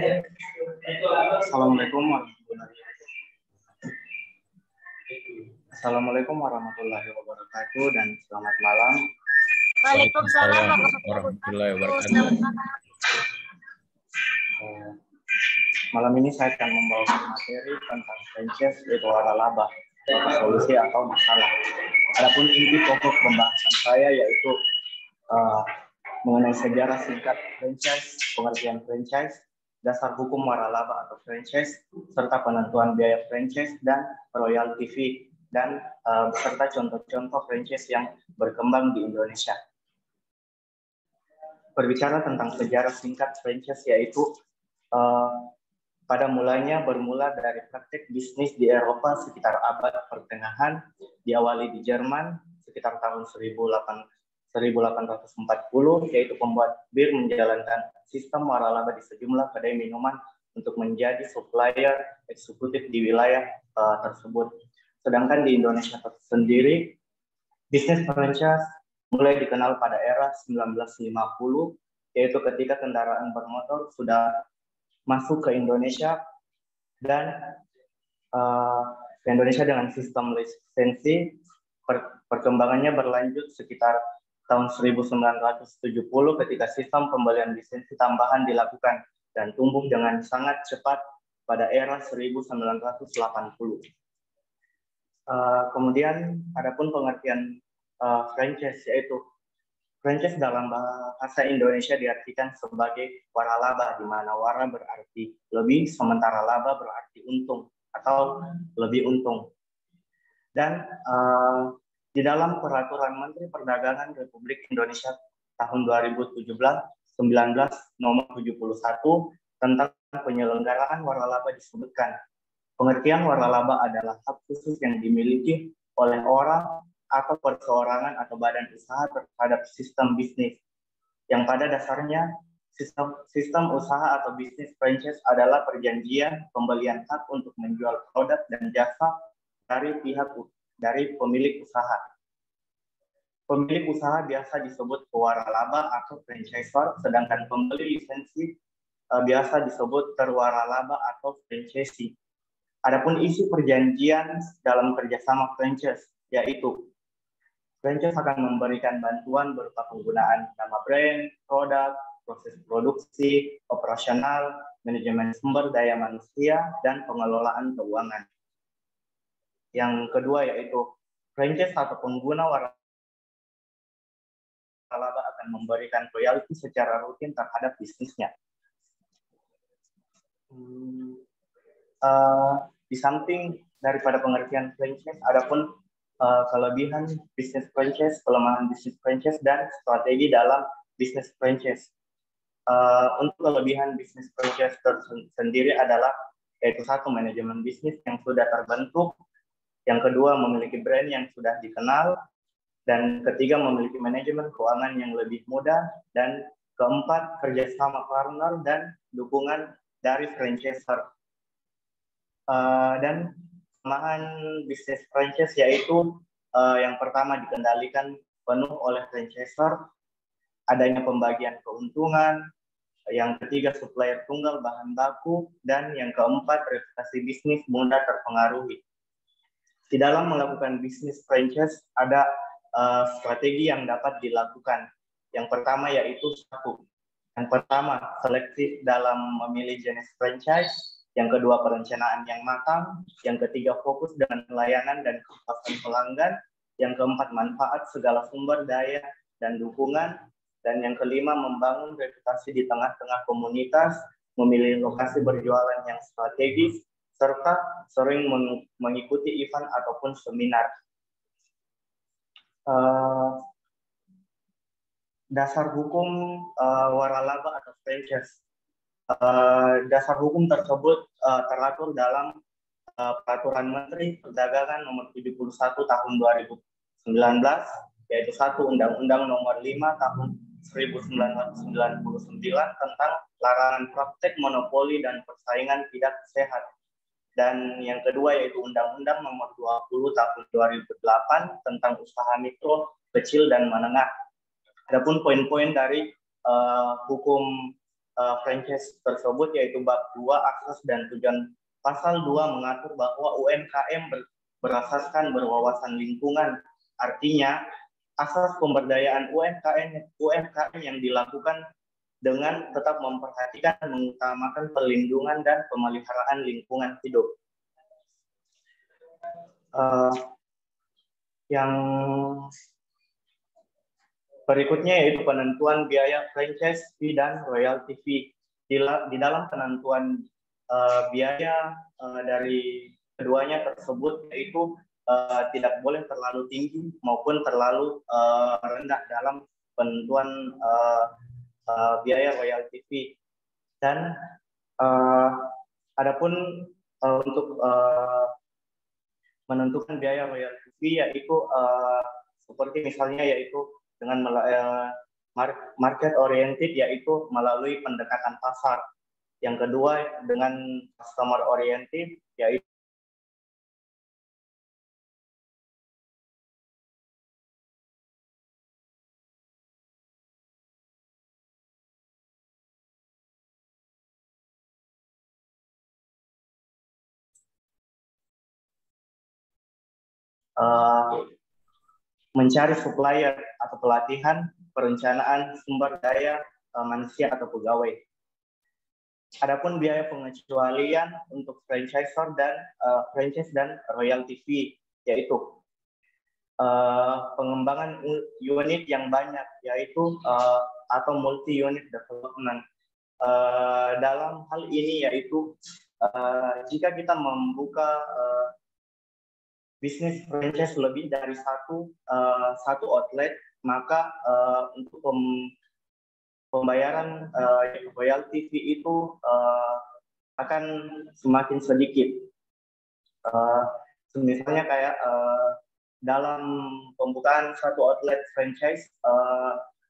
Assalamualaikum warahmatullahi wabarakatuh dan selamat malam. Waalaikumsalam warahmatullahi wabarakatuh. Malam ini saya akan membawakan materi tentang franchise yaitu waralaba, solusi atau masalah. Adapun inti pokok pembahasan saya yaitu mengenai sejarah singkat franchise, pengertian franchise, dasar hukum waralaba atau franchise, serta penentuan biaya franchise dan royalty fee, dan serta contoh-contoh franchise yang berkembang di Indonesia. Berbicara tentang sejarah singkat franchise yaitu pada mulanya bermula dari praktek bisnis di Eropa sekitar abad pertengahan, diawali di Jerman sekitar tahun 1840, yaitu pembuat bir menjalankan sistem waralaba di sejumlah kedai minuman untuk menjadi supplier eksekutif di wilayah tersebut. Sedangkan di Indonesia sendiri, bisnis franchise mulai dikenal pada era 1950, yaitu ketika kendaraan bermotor sudah masuk ke Indonesia dan ke Indonesia dengan sistem lisensi. Perkembangannya berlanjut sekitar tahun 1970 ketika sistem pembelian lisensi tambahan dilakukan dan tumbuh dengan sangat cepat pada era 1980. Kemudian adapun pengertian franchise yaitu franchise dalam bahasa Indonesia diartikan sebagai waralaba, di mana wara berarti lebih, sementara laba berarti untung atau lebih untung. Dan di dalam Peraturan Menteri Perdagangan Republik Indonesia tahun 2017-19 nomor 71 tentang penyelenggaraan waralaba disebutkan, pengertian waralaba adalah hak khusus yang dimiliki oleh orang atau perseorangan atau badan usaha terhadap sistem bisnis, yang pada dasarnya sistem usaha atau bisnis franchise adalah perjanjian pembelian hak untuk menjual produk dan jasa dari pemilik usaha. Pemilik usaha biasa disebut pewaralaba atau franchisor, sedangkan pembeli lisensi biasa disebut terwaralaba atau franchisee. Adapun isi perjanjian dalam kerjasama franchise yaitu franchise akan memberikan bantuan berupa penggunaan nama brand, produk, proses produksi, operasional, manajemen sumber daya manusia, dan pengelolaan keuangan. Yang kedua yaitu franchise atau pengguna waralaba akan memberikan royalti secara rutin terhadap bisnisnya. Di samping daripada pengertian franchise, adapun kelebihan bisnis franchise, kelemahan bisnis franchise, dan strategi dalam bisnis franchise. Untuk kelebihan bisnis franchise sendiri adalah yaitu satu, manajemen bisnis yang sudah terbentuk, yang kedua memiliki brand yang sudah dikenal, dan ketiga memiliki manajemen keuangan yang lebih mudah, dan keempat kerjasama partner dan dukungan dari franchisor. Dan kelemahan bisnis franchise yaitu yang pertama dikendalikan penuh oleh franchisor, adanya pembagian keuntungan, yang ketiga supplier tunggal bahan baku, dan yang keempat reputasi bisnis mudah terpengaruhi. Di dalam melakukan bisnis franchise ada strategi yang dapat dilakukan. Yang pertama yaitu satu. Yang pertama selektif dalam memilih jenis franchise. Yang kedua, perencanaan yang matang. Yang ketiga, fokus dengan pelayanan dan kepuasan pelanggan. Yang keempat, manfaat segala sumber daya dan dukungan. Dan yang kelima, membangun reputasi di tengah-tengah komunitas, memilih lokasi berjualan yang strategis, serta sering mengikuti event ataupun seminar. Dasar hukum waralaba atau franchise. Dasar hukum tersebut teratur dalam Peraturan Menteri Perdagangan Nomor 71 Tahun 2019, yaitu satu, Undang-Undang Nomor 5 Tahun 1999 tentang larangan praktek monopoli dan persaingan tidak sehat. Dan yang kedua yaitu Undang-Undang Nomor 20 Tahun 2008 tentang usaha mikro, kecil, dan menengah. Adapun poin-poin dari hukum franchise tersebut, yaitu bab 2 asas dan tujuan. Pasal 2 mengatur bahwa UMKM berasaskan berwawasan lingkungan. Artinya, asas pemberdayaan UMKM yang dilakukan dengan tetap memperhatikan mengutamakan perlindungan dan pemeliharaan lingkungan hidup. Yang berikutnya yaitu penentuan biaya franchise fee dan royalty fee. Di dalam penentuan biaya dari keduanya tersebut, yaitu tidak boleh terlalu tinggi maupun terlalu rendah dalam penentuan biaya royalty fee. Dan adapun untuk menentukan biaya royalty fee, yaitu seperti misalnya yaitu dengan market oriented, yaitu melalui pendekatan pasar. Yang kedua dengan customer oriented, yaitu mencari supplier atau pelatihan perencanaan sumber daya manusia atau pegawai. Adapun biaya pengecualian untuk franchisor dan franchise dan royalty fee, yaitu pengembangan unit yang banyak, yaitu atau multi unit development. Dalam hal ini yaitu jika kita membuka bisnis franchise lebih dari satu outlet, maka untuk pembayaran royalty fee itu akan semakin sedikit. Misalnya kayak dalam pembukaan satu outlet franchise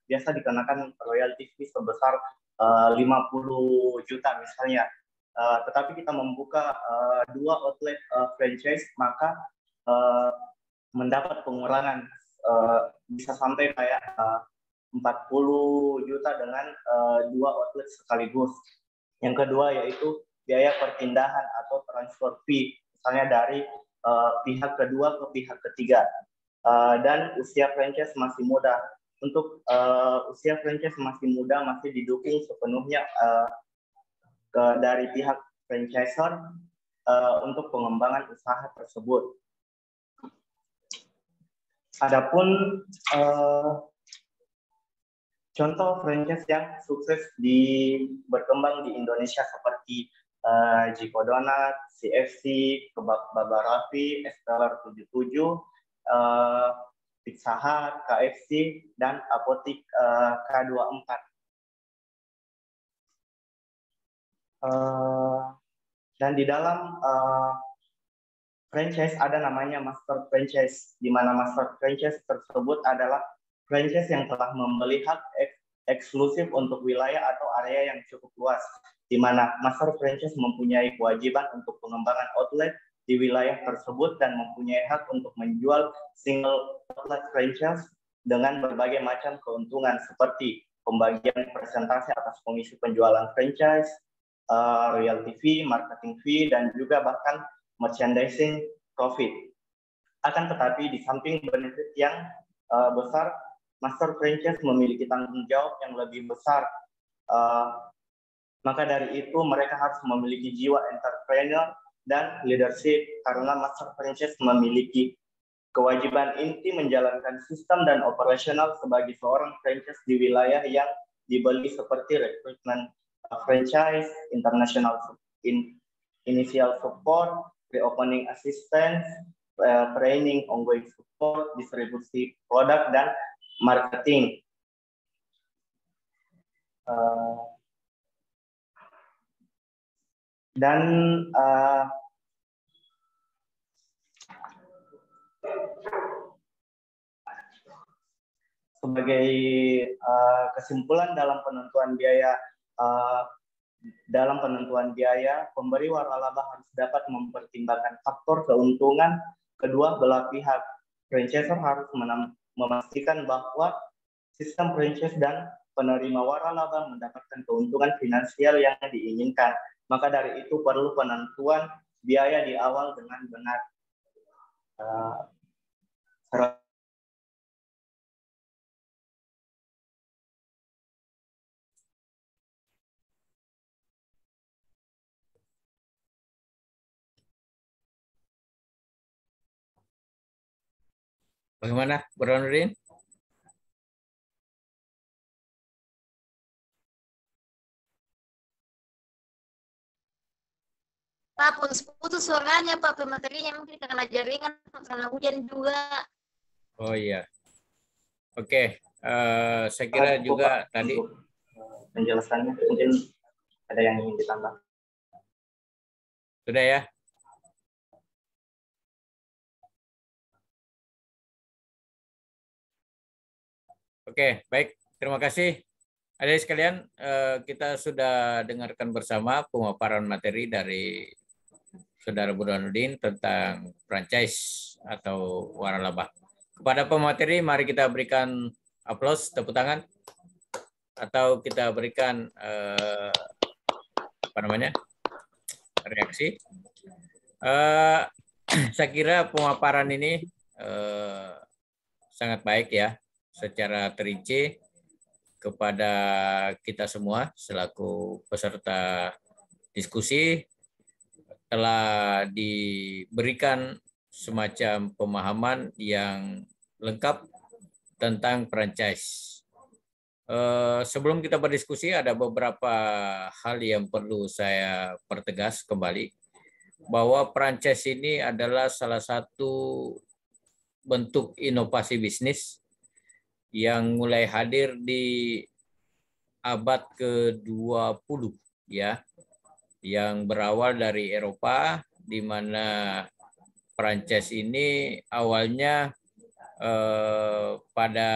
biasa dikenakan royalty fee sebesar 50 juta misalnya. Tetapi kita membuka 2 outlet franchise, maka mendapat pengurangan bisa sampai kayak 40 juta dengan 2 outlet sekaligus. Yang kedua yaitu biaya perpindahan atau transfer fee, misalnya dari pihak kedua ke pihak ketiga. Dan usia franchise masih muda. Untuk usia franchise masih muda masih didukung sepenuhnya dari pihak franchisor untuk pengembangan usaha tersebut. Adapun contoh franchise yang sukses berkembang di Indonesia seperti Jiko Donat, CFC, Kebab Baba Raffi, Esteller 77, Pizza Hut, KFC, dan Apotik K24. Dan di dalam franchise ada namanya master franchise, di mana master franchise tersebut adalah franchise yang telah membeli hak eksklusif untuk wilayah atau area yang cukup luas, di mana master franchise mempunyai kewajiban untuk pengembangan outlet di wilayah tersebut dan mempunyai hak untuk menjual single outlet franchise dengan berbagai macam keuntungan seperti pembagian persentase atas komisi penjualan franchise, royalty fee, marketing fee, dan juga bahkan merchandising profit. Akan tetapi di samping benefit yang besar, master franchise memiliki tanggung jawab yang lebih besar. Maka dari itu mereka harus memiliki jiwa entrepreneur dan leadership, karena master franchise memiliki kewajiban inti menjalankan sistem dan operasional sebagai seorang franchise di wilayah yang dibeli, seperti recruitment franchise, international initial support, reopening assistance, training, ongoing support, distribusi produk, dan marketing. Dan sebagai kesimpulan dalam penentuan biaya, pemberi waralaba harus dapat mempertimbangkan faktor keuntungan kedua belah pihak. Franchisor harus memastikan bahwa sistem franchise dan penerima waralaba mendapatkan keuntungan finansial yang diinginkan. Maka dari itu perlu penentuan biaya di awal dengan benar. Bagaimana, Bro Nurdin? Pak, putus suaranya Pak, pematerinya mungkin karena jaringan, karena hujan juga. Oh iya. Oke, saya kira juga tadi penjelasannya mungkin ada yang ingin ditambah. Sudah ya? Oke, baik. Terima kasih. Adik sekalian, kita sudah dengarkan bersama pemaparan materi dari Saudara Burhanuddin tentang franchise atau waralaba. Kepada pemateri, mari kita berikan aplaus, tepuk tangan, atau kita berikan reaksi. Saya kira pemaparan ini sangat baik ya, secara terinci kepada kita semua selaku peserta diskusi telah diberikan semacam pemahaman yang lengkap tentang franchise. Sebelum kita berdiskusi, ada beberapa hal yang perlu saya pertegas kembali, bahwa franchise ini adalah salah satu bentuk inovasi bisnis yang mulai hadir di abad ke-20 ya, yang berawal dari Eropa, di mana franchise ini awalnya pada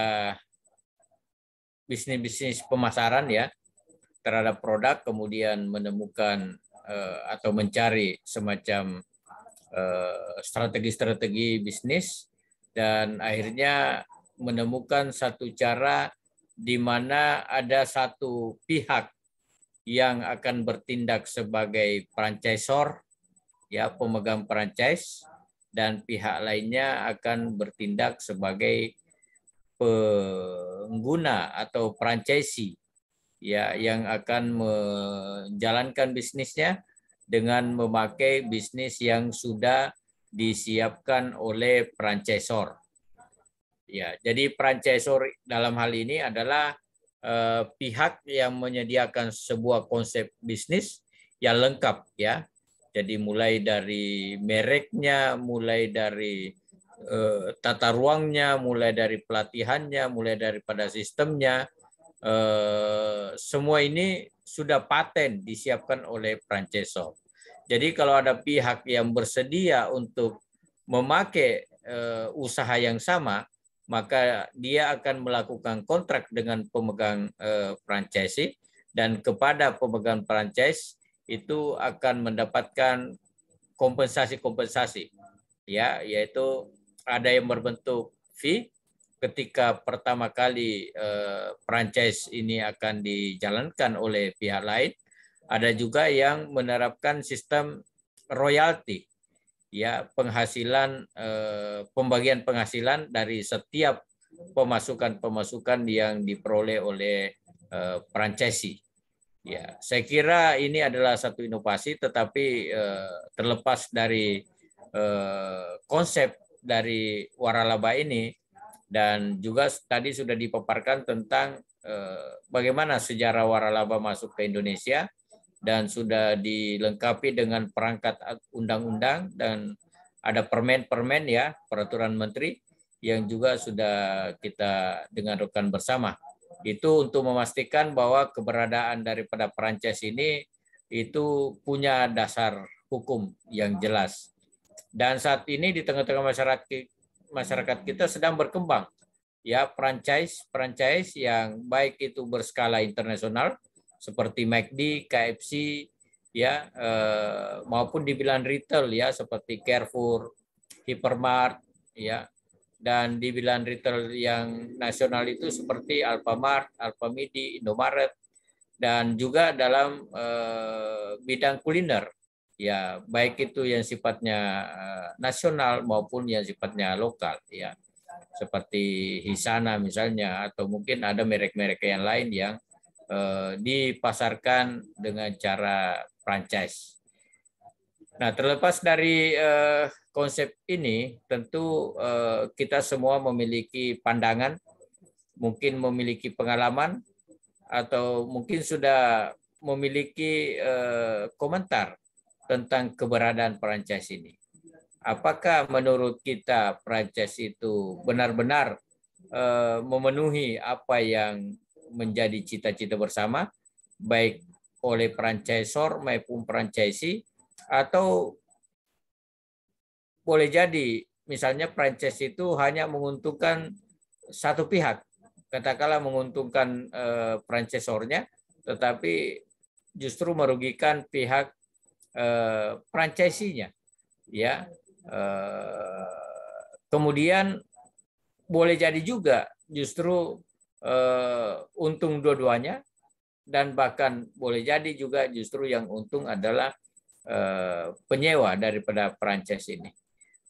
bisnis-bisnis pemasaran ya terhadap produk, kemudian menemukan atau mencari semacam strategi-strategi bisnis, dan akhirnya menemukan satu cara di mana ada satu pihak yang akan bertindak sebagai franchisor, ya, pemegang franchise, dan pihak lainnya akan bertindak sebagai pengguna atau franchisee, ya, yang akan menjalankan bisnisnya dengan memakai bisnis yang sudah disiapkan oleh franchisor. Ya, jadi franchisor dalam hal ini adalah pihak yang menyediakan sebuah konsep bisnis yang lengkap ya. Jadi mulai dari mereknya, mulai dari tata ruangnya, mulai dari pelatihannya, mulai daripada sistemnya, semua ini sudah paten disiapkan oleh franchisor. Jadi kalau ada pihak yang bersedia untuk memakai usaha yang sama, maka dia akan melakukan kontrak dengan pemegang franchise, dan kepada pemegang franchise itu akan mendapatkan kompensasi-kompensasi, ya, yaitu ada yang berbentuk fee ketika pertama kali franchise ini akan dijalankan oleh pihak lain. Ada juga yang menerapkan sistem royalti, ya, penghasilan, pembagian penghasilan dari setiap pemasukan yang diperoleh oleh franchisee. Ya, saya kira ini adalah satu inovasi, tetapi terlepas dari konsep dari waralaba ini, dan juga tadi sudah dipaparkan tentang bagaimana sejarah waralaba masuk ke Indonesia, dan sudah dilengkapi dengan perangkat undang-undang, dan ada permen-permen ya, peraturan menteri yang juga sudah kita dengarkan bersama. Itu untuk memastikan bahwa keberadaan daripada franchise ini itu punya dasar hukum yang jelas. Dan saat ini di tengah-tengah masyarakat kita sedang berkembang ya franchise yang baik itu berskala internasional seperti McD, KFC, ya, maupun di bidang retail ya seperti Carrefour, Hypermart, ya, Dan dibilang retail yang nasional itu seperti Alfamart, Alfamidi, Indomaret, dan juga dalam bidang kuliner, ya baik itu yang sifatnya nasional maupun yang sifatnya lokal, ya seperti Hisana misalnya, atau mungkin ada merek-merek yang lain yang dipasarkan dengan cara franchise. Nah, terlepas dari konsep ini, tentu kita semua memiliki pandangan, mungkin memiliki pengalaman, atau mungkin sudah memiliki komentar tentang keberadaan franchise ini. Apakah menurut kita franchise itu benar-benar memenuhi apa yang menjadi cita-cita bersama, baik oleh franchisor maupun franchisee, atau boleh jadi misalnya franchise itu hanya menguntungkan satu pihak, katakanlah menguntungkan franchisornya, tetapi justru merugikan pihak franchisee-nya, ya. Kemudian boleh jadi juga justru untung dua-duanya, dan bahkan boleh jadi juga justru yang untung adalah penyewa daripada franchise ini.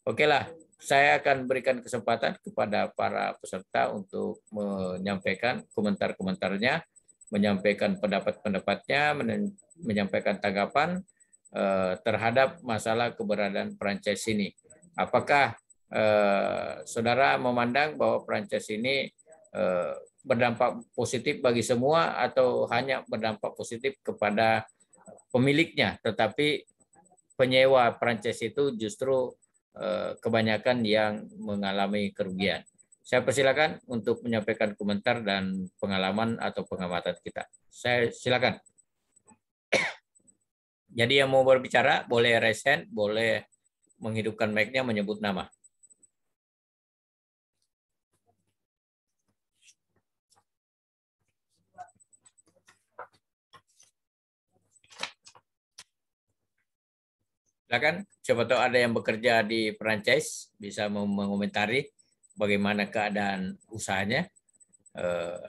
Oke lah, saya akan berikan kesempatan kepada para peserta untuk menyampaikan komentar-komentarnya, menyampaikan pendapat-pendapatnya, menyampaikan tanggapan terhadap masalah keberadaan franchise ini. Apakah saudara memandang bahwa franchise ini berdampak positif bagi semua, atau hanya berdampak positif kepada pemiliknya, tetapi penyewa franchise itu justru kebanyakan yang mengalami kerugian? Saya persilakan untuk menyampaikan komentar dan pengalaman atau pengamatan kita. Saya silakan. Jadi yang mau berbicara boleh raise hand, boleh menghidupkan mic-nya, menyebut nama. Silakan, siapa tahu ada yang bekerja di franchise bisa mengomentari bagaimana keadaan usahanya,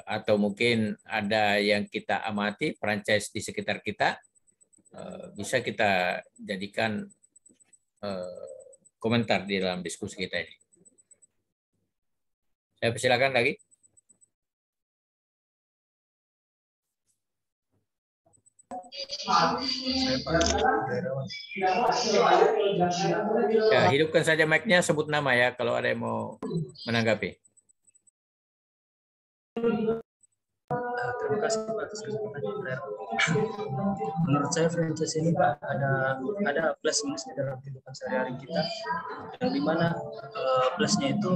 atau mungkin ada yang kita amati franchise di sekitar kita, bisa kita jadikan komentar di dalam diskusi kita ini. Saya persilakan lagi. Ya, hidupkan saja mic-nya, sebut nama ya kalau ada yang mau menanggapi. Terima kasih Pak atas kesempatan. Menurut saya franchise ini Pak ada plus minus di dalam kehidupan sehari-hari kita, yang dimana plusnya itu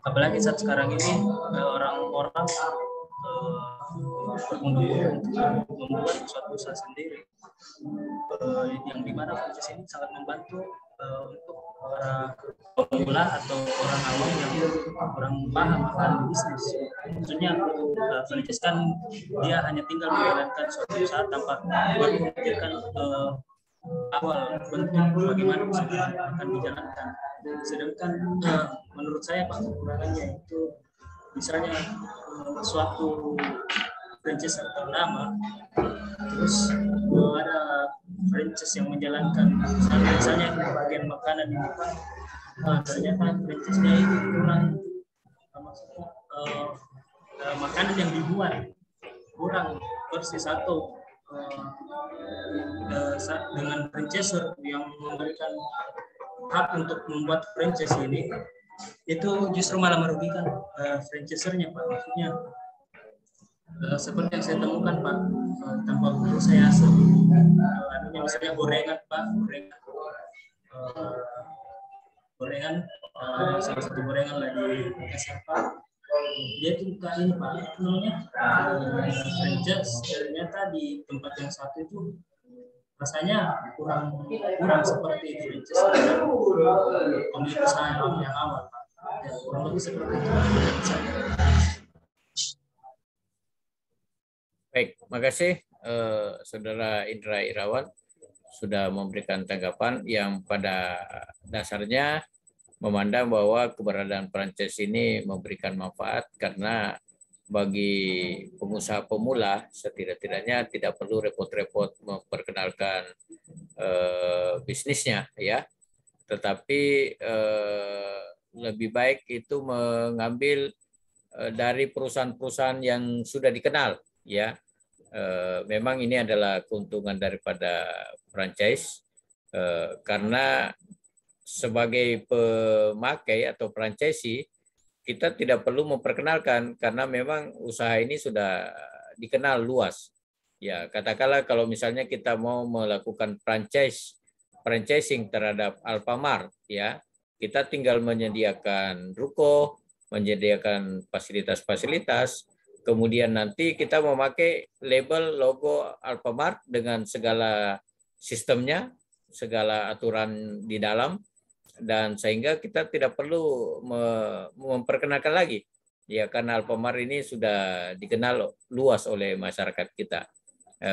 apalagi saat sekarang ini orang-orang untuk membuat suatu usaha sendiri, yang dimana franchise ini sangat membantu untuk para pemula atau orang awam yang kurang paham akan bisnis. Maksudnya franchise kan dia hanya tinggal menjalankan suatu usaha tanpa memikirkan awal bentuk bagaimana usaha akan dijalankan. Sedangkan menurut saya Pak, kekurangannya itu misalnya suatu franchise ternama, terus ada franchise yang menjalankan misalnya bagian makanan ini Pak, ternyata franchise-nya itu kurang, maksudnya makanan yang dibuat kurang persis, atau dengan franchisor yang memberikan hak untuk membuat franchise ini, itu justru malah merugikan franchisernya Pak. Maksudnya seperti yang saya temukan Pak, tanpa perlu saya sebut, misalnya gorengan Pak, gorengan salah satu gorengan lagi Pak, dia itu buka ini Pak, namanya franchise, ternyata di tempat yang satu itu rasanya kurang seperti franchise pemilik usaha yang awal Pak. Ya, kurang lebih seperti itu. Baik, makasih Saudara Indra Irawan sudah memberikan tanggapan yang pada dasarnya memandang bahwa keberadaan franchise ini memberikan manfaat karena bagi pengusaha pemula setidak-tidaknya tidak perlu repot-repot memperkenalkan bisnisnya ya, tetapi lebih baik itu mengambil dari perusahaan-perusahaan yang sudah dikenal ya. Memang ini adalah keuntungan daripada franchise karena sebagai pemakai atau franchisee kita tidak perlu memperkenalkan karena memang usaha ini sudah dikenal luas. Ya, katakanlah kalau misalnya kita mau melakukan franchising terhadap Alfamart ya, kita tinggal menyediakan ruko, menyediakan fasilitas-fasilitas, kemudian nanti kita memakai label logo Alfamart dengan segala sistemnya, segala aturan di dalam, dan sehingga kita tidak perlu memperkenalkan lagi ya karena Alfamart ini sudah dikenal luas oleh masyarakat kita.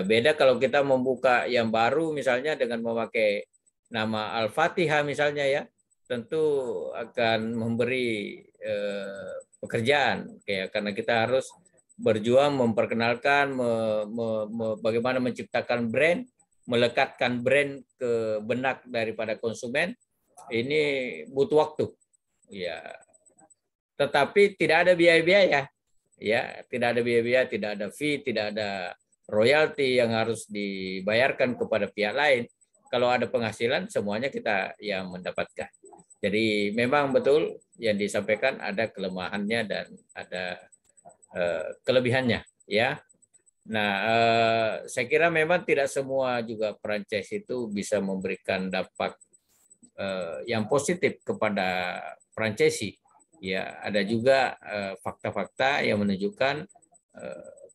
Beda kalau kita membuka yang baru misalnya dengan memakai nama Al-Fatihah misalnya ya, tentu akan memberi pekerjaan kayak karena kita harus berjuang memperkenalkan bagaimana menciptakan brand, melekatkan brand ke benak daripada konsumen. Ini butuh waktu, ya. Tetapi tidak ada biaya-biaya, ya. Tidak ada biaya-biaya, tidak ada fee, tidak ada royalti yang harus dibayarkan kepada pihak lain. Kalau ada penghasilan, semuanya kita yang mendapatkan. Jadi memang betul yang disampaikan ada kelemahannya dan ada kelebihannya, ya. Nah, saya kira memang tidak semua juga franchise itu bisa memberikan dampak yang positif kepada franchisee. Ya, ada juga fakta-fakta yang menunjukkan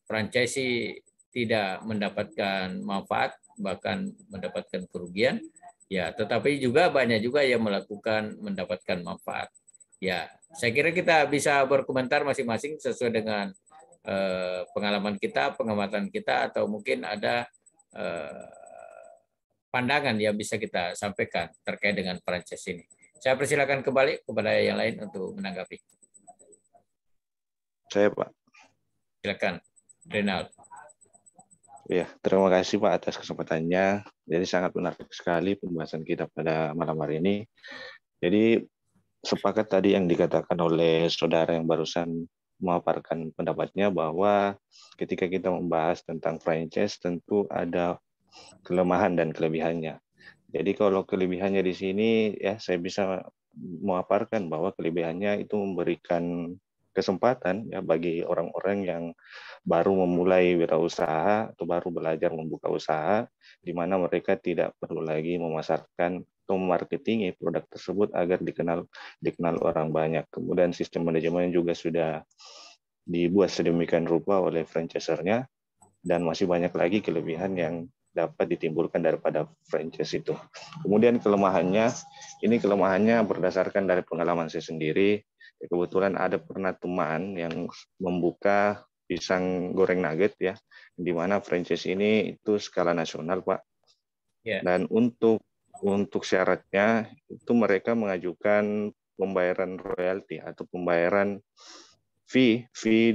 franchisee tidak mendapatkan manfaat, bahkan mendapatkan kerugian. Ya, tetapi juga banyak juga yang mendapatkan manfaat. Ya, saya kira kita bisa berkomentar masing-masing sesuai dengan pengalaman kita, pengamatan kita, atau mungkin ada pandangan yang bisa kita sampaikan terkait dengan franchise ini. Saya persilakan kembali kepada yang lain untuk menanggapi. Saya, Pak. Silakan, Renald. Ya, terima kasih Pak atas kesempatannya. Jadi sangat menarik sekali pembahasan kita pada malam hari ini. Jadi sepakat tadi yang dikatakan oleh saudara yang barusan memaparkan pendapatnya bahwa ketika kita membahas tentang franchise tentu ada kelemahan dan kelebihannya. Jadi kalau kelebihannya di sini ya saya bisa memaparkan bahwa kelebihannya itu memberikan kesempatan ya bagi orang-orang yang baru memulai wirausaha atau baru belajar membuka usaha, di mana mereka tidak perlu lagi memasarkan atau memarketingi produk tersebut agar dikenal orang banyak. Kemudian sistem manajemen juga sudah dibuat sedemikian rupa oleh franchisernya, dan masih banyak lagi kelebihan yang dapat ditimbulkan daripada franchise itu. Kemudian kelemahannya berdasarkan dari pengalaman saya sendiri. Kebetulan ada pernah teman yang membuka pisang goreng nugget ya, di mana franchise ini itu skala nasional, Pak. Yeah. Dan untuk syaratnya itu mereka mengajukan pembayaran royalti atau pembayaran fee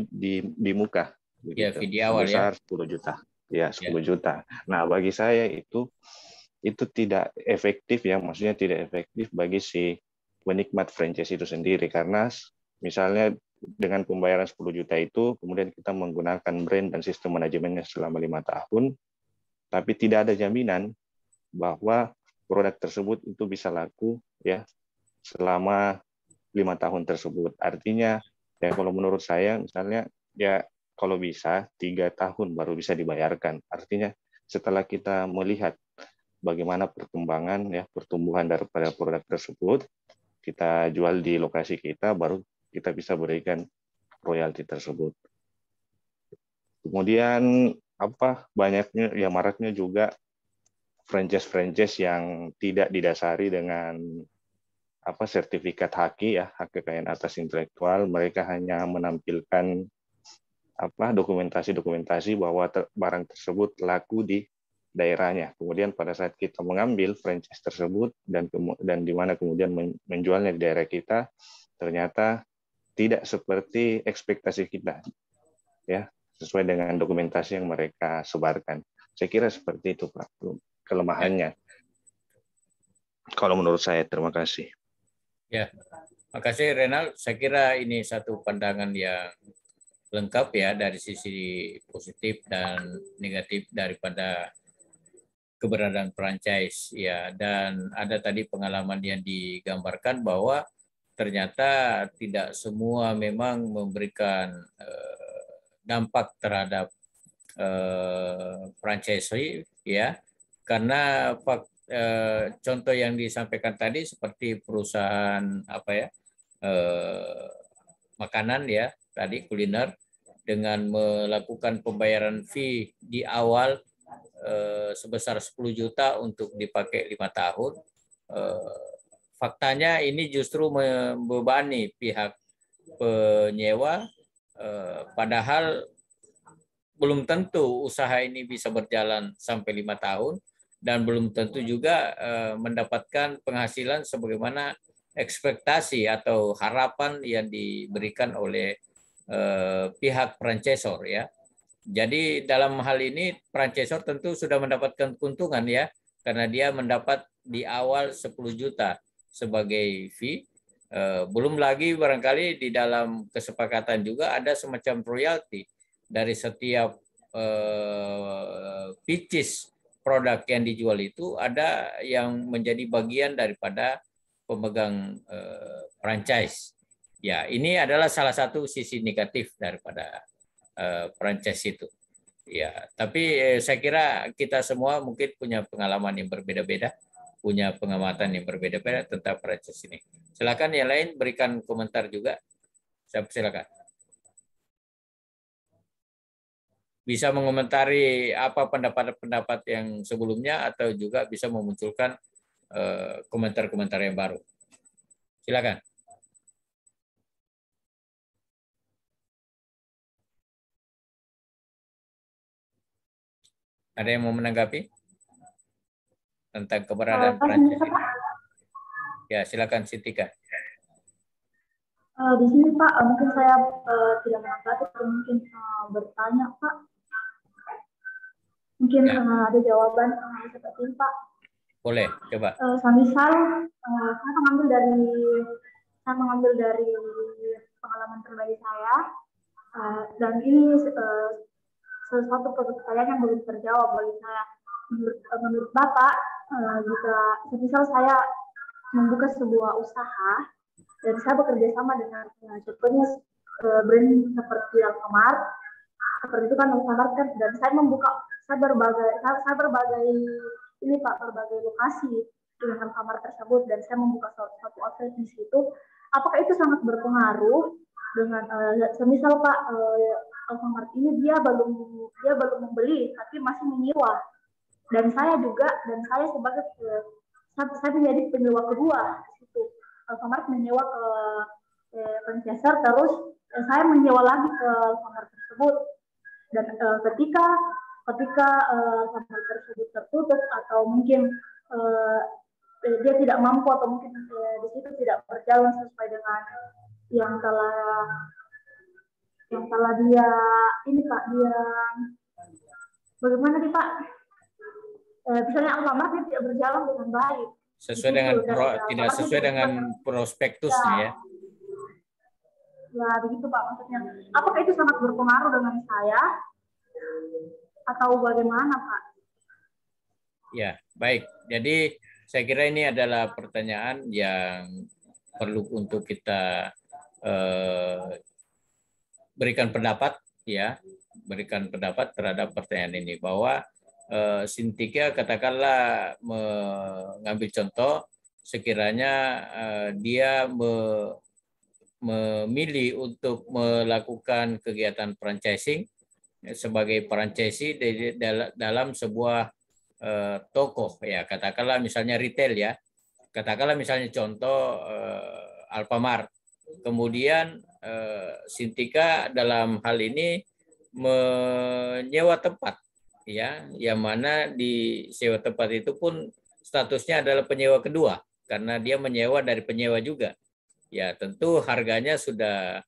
di muka. Ya, fee di awal sebesar 10 juta. Ya, 10 juta. Nah, bagi saya itu tidak efektif ya, maksudnya tidak efektif bagi si penikmat franchise itu sendiri, karena misalnya dengan pembayaran 10 juta itu kemudian kita menggunakan brand dan sistem manajemennya selama 5 tahun, tapi tidak ada jaminan bahwa produk tersebut itu bisa laku ya selama 5 tahun tersebut. Artinya ya kalau menurut saya misalnya ya kalau bisa 3 tahun baru bisa dibayarkan. Artinya setelah kita melihat bagaimana pertumbuhan daripada produk tersebut, kita jual di lokasi kita, baru kita bisa berikan royalti tersebut. Kemudian maraknya juga franchise yang tidak didasari dengan sertifikat HAKI ya, hak kekayaan atas intelektual. Mereka hanya menampilkan dokumentasi bahwa barang tersebut laku di daerahnya. Kemudian pada saat kita mengambil franchise tersebut dan di mana kemudian menjualnya di daerah kita, ternyata tidak seperti ekspektasi kita, ya, sesuai dengan dokumentasi yang mereka sebarkan. Saya kira seperti itu, Pak, kelemahannya. Kalau menurut saya, terima kasih. Ya, makasih Renal. Saya kira ini satu pandangan yang lengkap ya dari sisi positif dan negatif daripada keberadaan franchise ya, dan ada tadi pengalaman yang digambarkan bahwa ternyata tidak semua memang memberikan dampak terhadap franchisee ya, karena contoh yang disampaikan tadi seperti perusahaan makanan ya tadi, kuliner, dengan melakukan pembayaran fee di awal sebesar 10 juta untuk dipakai 5 tahun. Faktanya ini justru membebani pihak penyewa, padahal belum tentu usaha ini bisa berjalan sampai 5 tahun dan belum tentu juga mendapatkan penghasilan sebagaimana ekspektasi atau harapan yang diberikan oleh pihak franchisor ya. Jadi dalam hal ini franchisor tentu sudah mendapatkan keuntungan ya, karena dia mendapat di awal 10 juta sebagai fee. Belum lagi barangkali di dalam kesepakatan juga ada semacam royalti dari setiap pieces produk yang dijual itu, ada yang menjadi bagian daripada pemegang franchise. Ya, ini adalah salah satu sisi negatif daripada franchise itu. Ya, tapi saya kira kita semua mungkin punya pengalaman yang berbeda-beda, punya pengamatan yang berbeda-beda tentang franchise ini. Silakan yang lain berikan komentar juga. Silakan. Bisa mengomentari apa pendapat-pendapat yang sebelumnya atau juga bisa memunculkan komentar-komentar yang baru. Silakan. Ada yang mau menanggapi tentang keberadaan franchise ini? Ya, silakan Sintika. Di sini Pak, mungkin saya tidak menanggapi, atau mungkin bertanya Pak. Mungkin ya. Ada jawaban seperti ini Pak. Boleh, coba. Semisal saya mengambil dari pengalaman pribadi saya, dan ini sesuatu pertanyaan yang belum terjawab bagi saya. Menurut Bapak, jika semisal saya membuka sebuah usaha dan saya bekerja sama dengan contohnya brand seperti Alfamart, seperti itu kan Alfamart kan, dan saya berbagai ini Pak, berbagai lokasi dengan Alfamart tersebut, dan saya membuka satu outlet di situ. Apakah itu sangat berpengaruh dengan semisal Pak, Alfamart ini dia belum membeli tapi masih menyewa, dan saya sebagai saya menjadi penyewa kedua di situ. Alfamart menyewa ke franchisor, terus saya menyewa lagi ke Alfamart tersebut, dan ketika Alfamart tersebut tertutup atau mungkin dia tidak mampu atau mungkin di situ tidak berjalan sesuai dengan yang telah dia ini Pak, dia bagaimana nih Pak, misalnya Alfamart dia tidak berjalan dengan baik sesuai dengan tidak sesuai dengan prospektusnya ya. Ya begitu Pak, maksudnya apakah itu sangat berpengaruh dengan saya atau bagaimana Pak? Ya, baik. Jadi saya kira ini adalah pertanyaan yang perlu untuk kita berikan pendapat ya, berikan pendapat terhadap pertanyaan ini, bahwa Sintika katakanlah mengambil contoh sekiranya dia memilih untuk melakukan kegiatan franchising sebagai franchisee dalam sebuah toko ya, katakanlah misalnya retail ya, katakanlah misalnya contoh Alfamart. Kemudian Sintika dalam hal ini menyewa tempat ya, yang mana di sewa tempat itu pun statusnya adalah penyewa kedua karena dia menyewa dari penyewa juga. Ya, tentu harganya sudah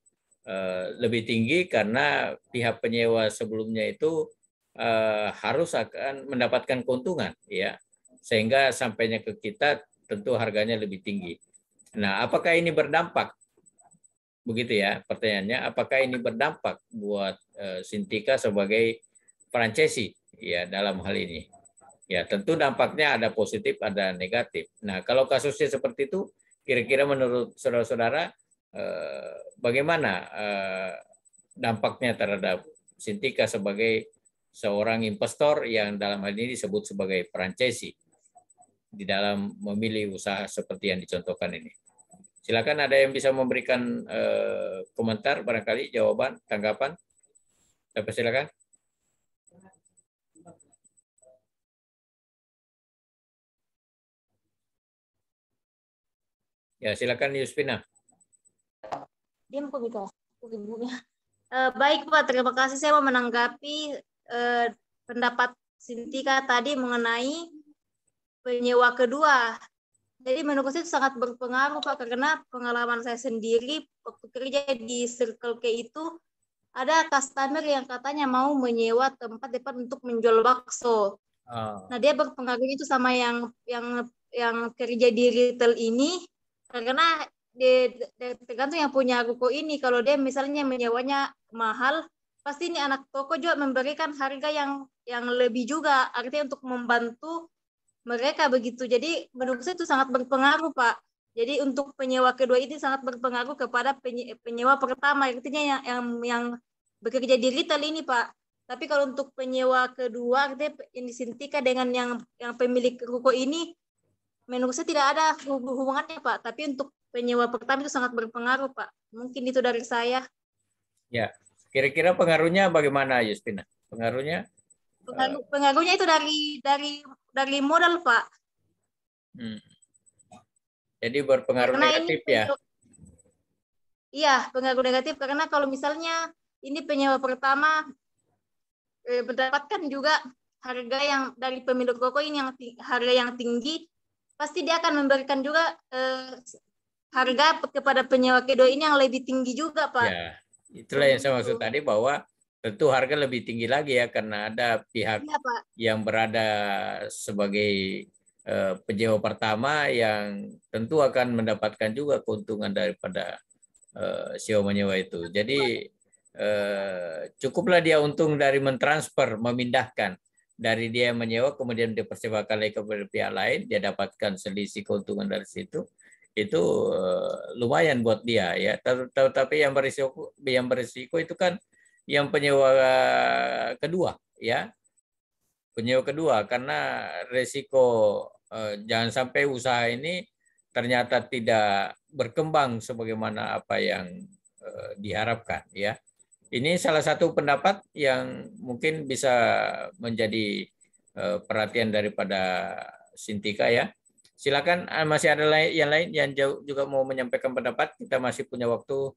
lebih tinggi karena pihak penyewa sebelumnya itu harus akan mendapatkan keuntungan, ya, sehingga sampainya ke kita tentu harganya lebih tinggi. Nah, apakah ini berdampak? Begitu ya pertanyaannya, apakah ini berdampak buat Sintika sebagai franchisee ya dalam hal ini? Ya, tentu dampaknya ada positif, ada negatif. Nah, kalau kasusnya seperti itu, kira-kira menurut saudara-saudara bagaimana dampaknya terhadap Sintika sebagai seorang investor yang dalam hal ini disebut sebagai franchisee di dalam memilih usaha seperti yang dicontohkan ini? Silakan, ada yang bisa memberikan komentar, barangkali jawaban, tanggapan. Dapat silakan. Ya, silakan Yuspina. Diam kok Bika. Baik Pak, terima kasih. Saya mau menanggapi pendapat Sintika tadi mengenai penyewa kedua. Jadi menurut saya itu sangat berpengaruh Pak, karena pengalaman saya sendiri waktu kerja di Circle K itu ada customer yang katanya mau menyewa tempat depan untuk menjual bakso. Nah, dia berpengaruh itu sama yang kerja di retail ini, karena tergantung yang punya ruko ini. Kalau dia misalnya menyewanya mahal, pasti ini anak toko juga memberikan harga yang lebih juga, artinya untuk membantu mereka begitu. Jadi menurut saya itu sangat berpengaruh Pak. Jadi untuk penyewa kedua ini sangat berpengaruh kepada penyewa pertama, artinya yang bekerja di retail ini Pak. Tapi kalau untuk penyewa kedua, artinya yang disintika dengan yang pemilik ruko ini, menurut saya tidak ada hubungannya Pak. Tapi untuk penyewa pertama itu sangat berpengaruh Pak. Mungkin itu dari saya. Ya, kira-kira pengaruhnya bagaimana Yuspina? Pengaruhnya? Pengaruhnya itu dari modal Pak. Jadi berpengaruh karena negatif ya? Iya, pengaruh negatif karena kalau misalnya ini penyewa pertama mendapatkan juga harga yang dari pemilik ruko ini harga yang tinggi, pasti dia akan memberikan juga harga kepada penyewa kedua ini yang lebih tinggi juga Pak. Ya, itulah yang saya maksud tadi, bahwa tentu harga lebih tinggi lagi ya, karena ada pihak yang berada sebagai penyewa pertama yang tentu akan mendapatkan juga keuntungan daripada sewa menyewa itu. Jadi cukuplah dia untung dari mentransfer, memindahkan dari dia menyewa kemudian dipersewakan lagi kepada pihak lain, dia dapatkan selisih keuntungan dari situ. Itu lumayan buat dia ya. Tapi yang berisiko itu kan yang penyewa kedua ya, penyewa kedua, karena resiko jangan sampai usaha ini ternyata tidak berkembang sebagaimana apa yang diharapkan ya. Ini salah satu pendapat yang mungkin bisa menjadi perhatian daripada Sintika ya. Silakan, masih ada yang lain yang juga mau menyampaikan pendapat. Kita masih punya waktu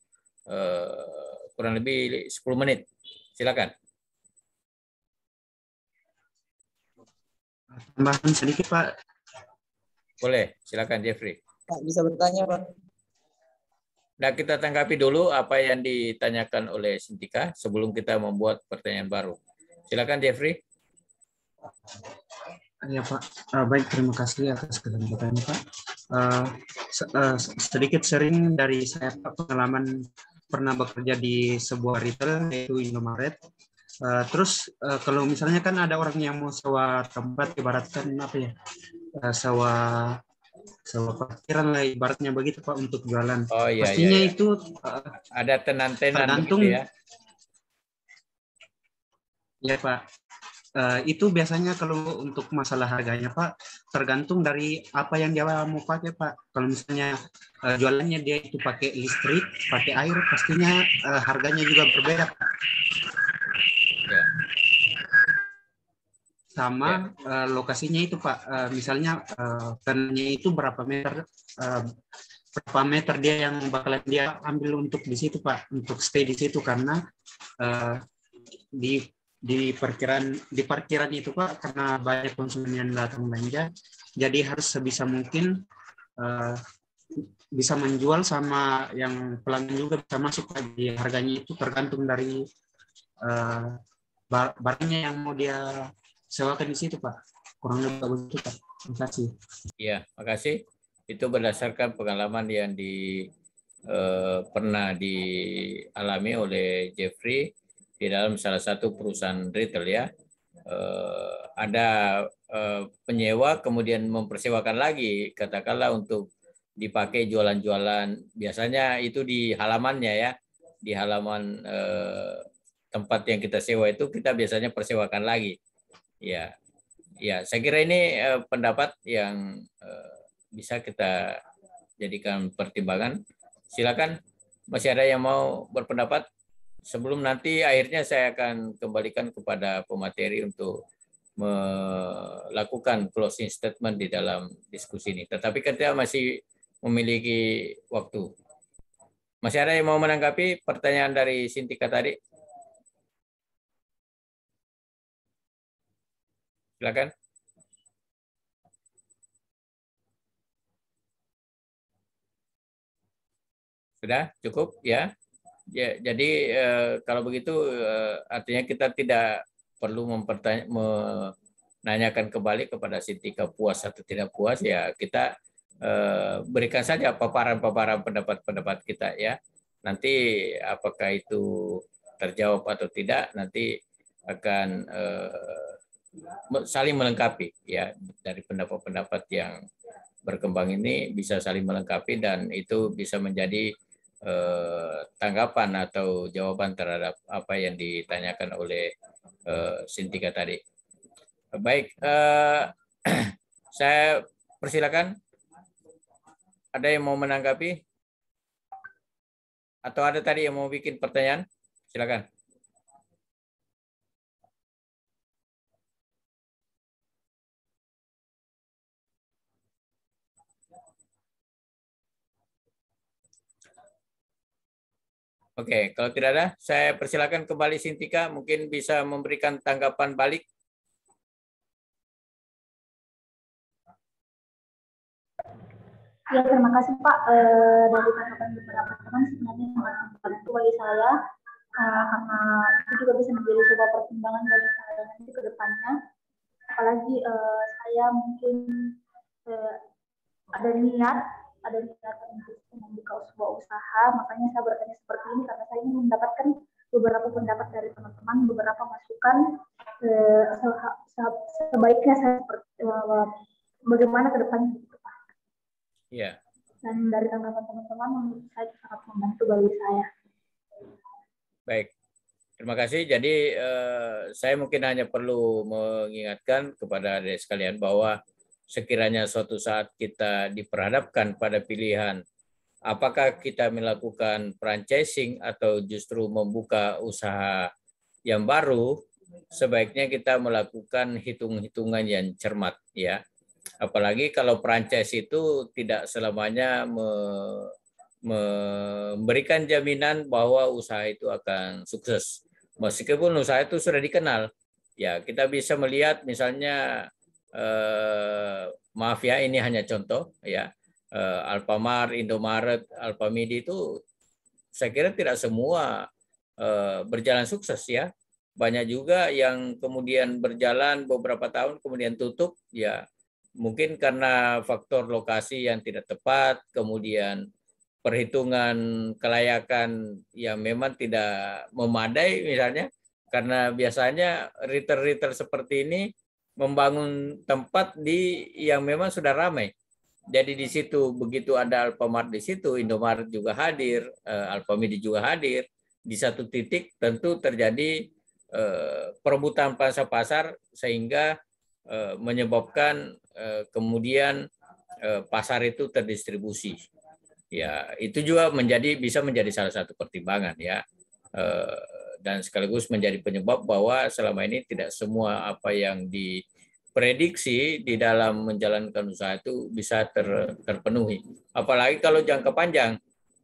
kurang lebih 10 menit. Silakan. Tambahan sedikit Pak. Boleh, silakan Jeffrey. Pak, bisa bertanya Pak? Nah, kita tanggapi dulu apa yang ditanyakan oleh Sintika sebelum kita membuat pertanyaan baru. Silakan Jeffrey. Ya Pak, baik, terima kasih atas kesempatannya Pak. Sedikit sering dari saya Pak, pengalaman pernah bekerja di sebuah retail yaitu Indomaret. Terus kalau misalnya kan ada orang yang mau sewa tempat, ibaratkan apa ya, sewa parkiran lah ibaratnya begitu Pak untuk jualan. Oh iya. Pastinya iya. itu ada tenan-tenan tergantung gitu ya. Ya Pak. Itu biasanya kalau untuk masalah harganya Pak, tergantung dari apa yang dia mau pakai Pak. Kalau misalnya jualannya dia itu pakai listrik, pakai air, pastinya harganya juga berbeda Pak. Ya. Sama lokasinya itu Pak, misalnya tanahnya itu berapa meter dia yang bakalan dia ambil untuk di situ Pak, untuk stay di situ, karena di di parkiran itu Pak, karena banyak konsumen yang datang belanja, jadi harus sebisa mungkin bisa menjual sama yang pelanggan juga bisa masuk lagi. Harganya itu tergantung dari barangnya yang mau dia sewakan di situ Pak. Kurang lebih begitu Pak. Terima kasih. Iya, makasih. Itu berdasarkan pengalaman yang pernah dialami oleh Jeffrey di dalam salah satu perusahaan retail ya. Ada penyewa kemudian mempersewakan lagi, katakanlah untuk dipakai jualan-jualan. Biasanya itu di halamannya ya, di halaman tempat yang kita sewa itu kita biasanya persewakan lagi. Ya, ya. Saya kira ini pendapat yang bisa kita jadikan pertimbangan. Silakan, masih ada yang mau berpendapat? Sebelum nanti akhirnya saya akan kembalikan kepada pemateri untuk melakukan closing statement di dalam diskusi ini. Tetapi kita masih memiliki waktu. Masih ada yang mau menanggapi pertanyaan dari Sintika tadi? Silakan. Sudah cukup ya? Ya, jadi kalau begitu artinya kita tidak perlu menanyakan kembali kepada Sintika puas atau tidak puas ya, kita berikan saja paparan-paparan pendapat-pendapat kita ya. Nanti apakah itu terjawab atau tidak nanti akan saling melengkapi ya, dari pendapat-pendapat yang berkembang ini bisa saling melengkapi dan itu bisa menjadi tanggapan atau jawaban terhadap apa yang ditanyakan oleh Sintika tadi. Baik, saya persilakan. Ada yang mau menanggapi? Atau ada tadi yang mau bikin pertanyaan? Silakan. Oke, kalau tidak ada, saya persilakan kembali Sintika, mungkin bisa memberikan tanggapan balik. Ya, terima kasih Pak. Dari tanggapan beberapa teman sebenarnya sangat membantu bagi saya, karena itu juga bisa menjadi sebuah pertimbangan bagi saya nanti ke depannya. Apalagi saya mungkin ada niat untuk membuka sebuah usaha, makanya saya bertanya seperti ini karena saya ingin mendapatkan beberapa pendapat dari teman-teman, beberapa masukan sebaiknya saya bagaimana ke depannya gitu Pak. Iya. Dan dari tanggapan teman-teman menurut saya sangat membantu bagi saya. Baik. Terima kasih. Jadi saya mungkin hanya perlu mengingatkan kepada adik sekalian bahwa sekiranya suatu saat kita diperhadapkan pada pilihan apakah kita melakukan franchising atau justru membuka usaha yang baru, sebaiknya kita melakukan hitung-hitungan yang cermat ya. Apalagi kalau franchise itu tidak selamanya memberikan jaminan bahwa usaha itu akan sukses. Meskipun usaha itu sudah dikenal, ya kita bisa melihat misalnya maaf ya, ini hanya contoh ya, Alfamart, Indomaret, Alfamidi itu saya kira tidak semua berjalan sukses ya. Banyak juga yang kemudian berjalan beberapa tahun kemudian tutup ya, mungkin karena faktor lokasi yang tidak tepat, kemudian perhitungan kelayakan yang memang tidak memadai misalnya, karena biasanya retail-retail seperti ini membangun tempat yang memang sudah ramai. Jadi di situ begitu ada Alfamart di situ, Indomaret juga hadir, Alfamidi juga hadir. Di satu titik tentu terjadi perebutan pangsa pasar sehingga menyebabkan kemudian pasar itu terdistribusi. Ya, itu juga bisa menjadi salah satu pertimbangan ya. Dan sekaligus menjadi penyebab bahwa selama ini tidak semua apa yang diprediksi di dalam menjalankan usaha itu bisa terpenuhi. Apalagi kalau jangka panjang.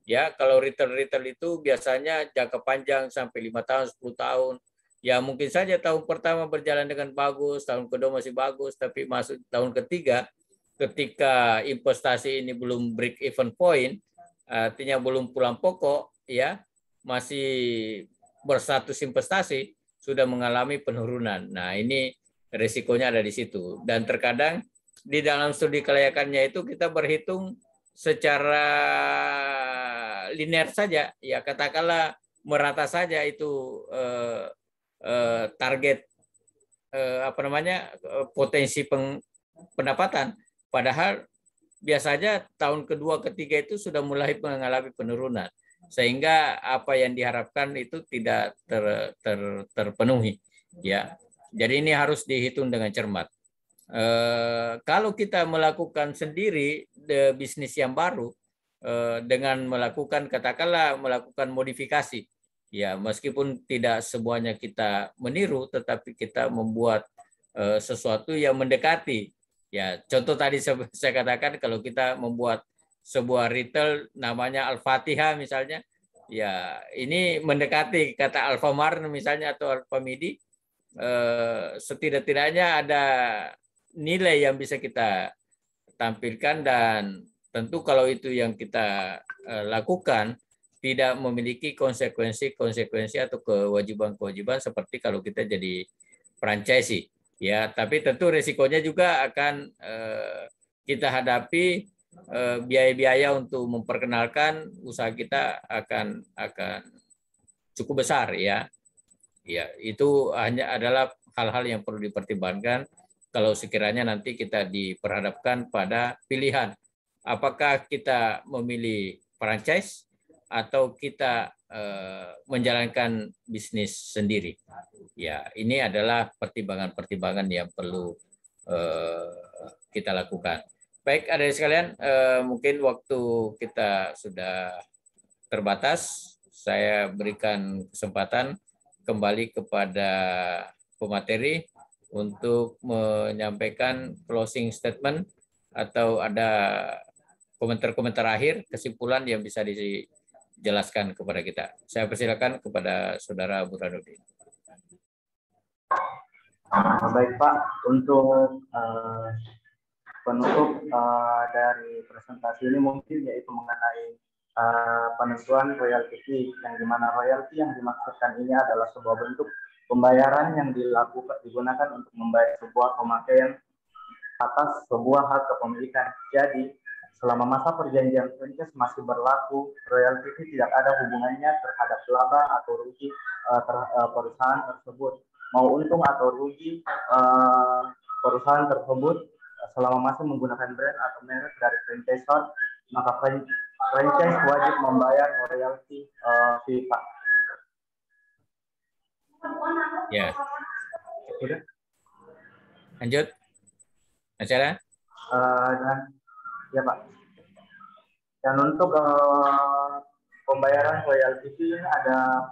Ya, kalau retail itu biasanya jangka panjang sampai 5 tahun, 10 tahun. Ya mungkin saja tahun pertama berjalan dengan bagus, tahun kedua masih bagus, tapi masuk tahun ketiga ketika investasi ini belum break even point, artinya belum pulang pokok, ya masih berstatus investasi, sudah mengalami penurunan. Nah ini risikonya ada di situ. Dan terkadang di dalam studi kelayakannya itu kita berhitung secara linear saja, ya katakanlah merata saja itu target potensi pendapatan, padahal biasanya tahun kedua ketiga itu sudah mulai mengalami penurunan, sehingga apa yang diharapkan itu tidak terpenuhi, ya. Jadi ini harus dihitung dengan cermat. Kalau kita melakukan sendiri bisnis yang baru dengan melakukan melakukan modifikasi, ya meskipun tidak semuanya kita meniru, tetapi kita membuat sesuatu yang mendekati. Ya contoh tadi saya katakan kalau kita membuat sebuah retail namanya Al-Fatihah misalnya, ya ini mendekati kata Alfamart misalnya atau Alfamidi, setidak-tidaknya ada nilai yang bisa kita tampilkan, dan tentu kalau itu yang kita lakukan tidak memiliki konsekuensi atau kewajiban-kewajiban seperti kalau kita jadi franchisee, ya. Tapi tentu risikonya juga akan kita hadapi, biaya-biaya untuk memperkenalkan usaha kita akan cukup besar, ya. Ya, itu hanya adalah hal-hal yang perlu dipertimbangkan kalau sekiranya nanti kita diperhadapkan pada pilihan apakah kita memilih franchise atau kita menjalankan bisnis sendiri. Ya, ini adalah pertimbangan-pertimbangan yang perlu kita lakukan. Baik, adik sekalian, mungkin waktu kita sudah terbatas. Saya berikan kesempatan kembali kepada pemateri untuk menyampaikan closing statement atau ada komentar-komentar akhir, kesimpulan yang bisa dijelaskan kepada kita. Saya persilakan kepada Saudara Burhanuddin. Baik Pak, untuk penutup dari presentasi ini mungkin yaitu mengenai penentuan royalti fee, yang dimana royalti yang dimaksudkan ini adalah sebuah bentuk pembayaran yang digunakan untuk membayar sebuah pemakaian atas sebuah hak kepemilikan. Jadi selama masa perjanjian franchise masih berlaku, royalti fee tidak ada hubungannya terhadap laba atau rugi perusahaan tersebut. Mau untung atau rugi perusahaan tersebut selama masih menggunakan brand atau merek dari franchisor, maka franchise wajib membayar royalti fee, Pak. Ya. Sudah. Lanjut. Acara? Dan ya Pak. Dan untuk pembayaran royalti fee ada,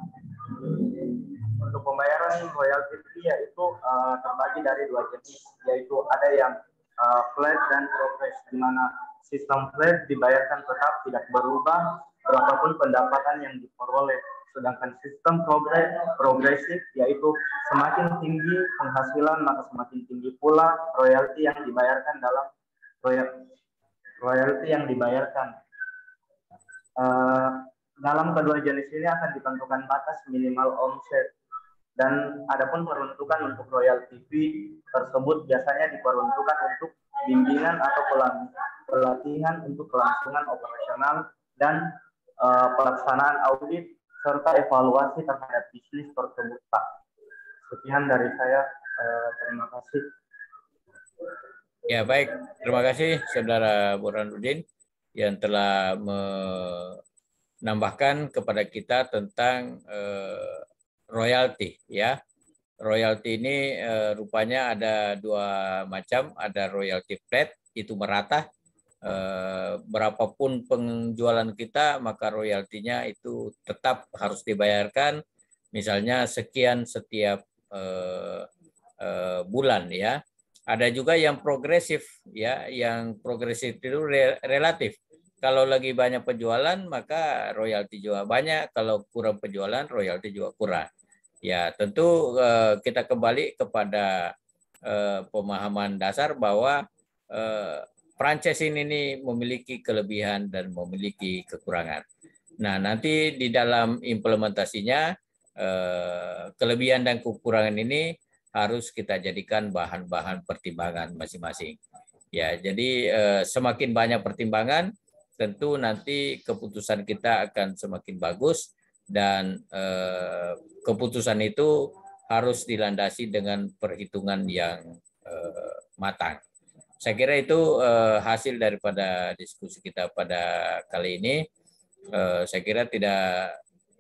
untuk pembayaran royalti fee yaitu terbagi dari dua jenis, yaitu ada yang flat dan progress, di mana sistem flat dibayarkan tetap tidak berubah berapapun pendapatan yang diperoleh, sedangkan sistem progresif yaitu semakin tinggi penghasilan maka semakin tinggi pula royalti yang dibayarkan dalam kedua jenis ini akan ditentukan batas minimal omset, dan adapun peruntukan untuk royalti fee tersebut biasanya diperuntukkan untuk bimbingan atau pelatihan untuk kelangsungan operasional dan pelaksanaan audit serta evaluasi terhadap bisnis tersebut, Pak. Sekian dari saya. Terima kasih. Ya, baik. Terima kasih Saudara Burhanuddin yang telah menambahkan kepada kita tentang royalti, ya. Royalti ini rupanya ada dua macam, ada royalti flat, itu merata. Berapapun penjualan kita, maka royaltinya itu tetap harus dibayarkan, misalnya sekian setiap bulan, ya. Ada juga yang progresif, ya, yang progresif itu relatif. Kalau lagi banyak penjualan, maka royalti juga banyak. Kalau kurang penjualan, royalti juga kurang. Ya, tentu kita kembali kepada pemahaman dasar bahwa franchise ini memiliki kelebihan dan memiliki kekurangan. Nah, nanti di dalam implementasinya kelebihan dan kekurangan ini harus kita jadikan bahan-bahan pertimbangan masing-masing. Ya, jadi semakin banyak pertimbangan, tentu nanti keputusan kita akan semakin bagus dan keputusan itu harus dilandasi dengan perhitungan yang matang. Saya kira itu hasil daripada diskusi kita pada kali ini. Saya kira tidak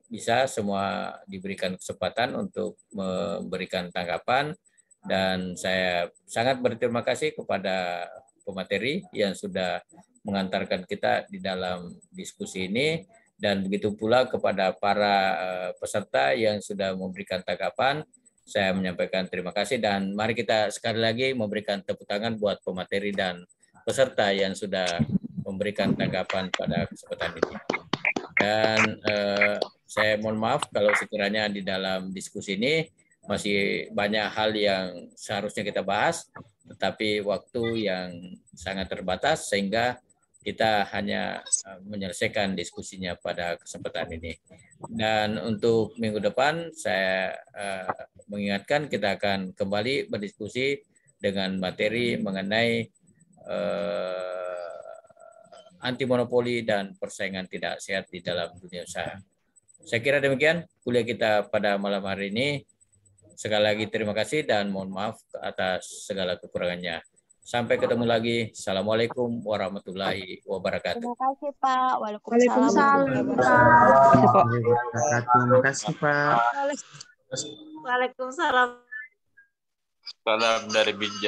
bisa semua diberikan kesempatan untuk memberikan tanggapan, dan saya sangat berterima kasih kepada pemateri yang sudah mengantarkan kita di dalam diskusi ini, dan begitu pula kepada para peserta yang sudah memberikan tanggapan. Saya menyampaikan terima kasih, dan mari kita sekali lagi memberikan tepuk tangan buat pemateri dan peserta yang sudah memberikan tanggapan pada kesempatan ini. Dan saya mohon maaf kalau sekiranya di dalam diskusi ini masih banyak hal yang seharusnya kita bahas, tetapi waktu yang sangat terbatas sehingga kita hanya menyelesaikan diskusinya pada kesempatan ini. Dan untuk minggu depan saya mengingatkan kita akan kembali berdiskusi dengan materi mengenai anti monopoli dan persaingan tidak sehat di dalam dunia usaha. Saya kira demikian kuliah kita pada malam hari ini. Sekali lagi terima kasih dan mohon maaf atas segala kekurangannya. Sampai ketemu lagi. Assalamualaikum warahmatullahi wabarakatuh. Terima kasih Pak. Waalaikumsalam. Terima kasih Pak. Waalaikumsalam. Salam dari Binjai.